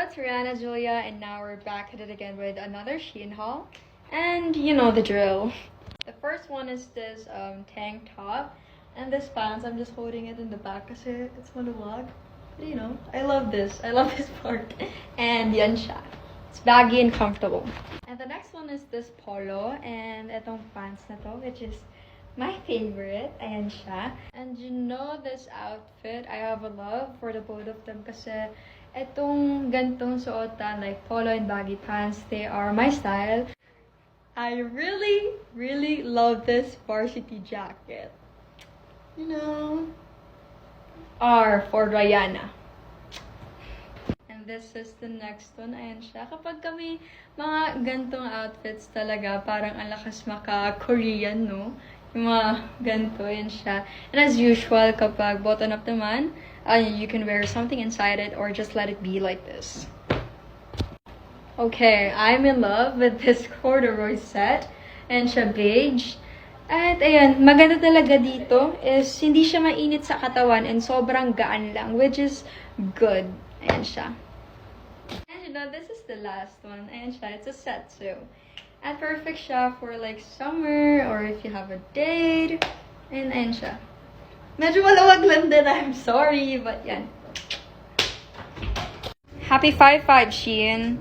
it's Rihanna Julia, and now we're back at it again with another Shein haul. And you know the drill. The first one is this tank top, and this pants. I'm just holding it in the back kasi it's monologue. But you know, I love this. I love this part. And yan siya. It's baggy and comfortable. And the next one is this polo, and itong pants na to, which is my favorite. Ayan siya. And you know this outfit, I have a love for the both of them kasi itong gantong suotan, like polo and baggy pants, they are my style. I really love this varsity jacket. You know, R for Rihanna. And this is the next one. Ayan siya. Kapag kami mga gantong outfits talaga, parang ang lakas maka-Korean, no? Yung mga ganito, yan siya. And as usual, kapag button up naman, you can wear something inside it or just let it be like this. Okay, I'm in love with this corduroy set. And siya beige. At ayan, maganda talaga dito is hindi siya mainit sa katawan and sobrang gaan lang, which is good. Ayan siya. And you know, this is the last one. Ayan siya, it's a set too. And perfect siya for like summer or if you have a date. And ayan siya. Medyo malawag lang din, I'm sorry, but yan. Happy 5-5, Shein.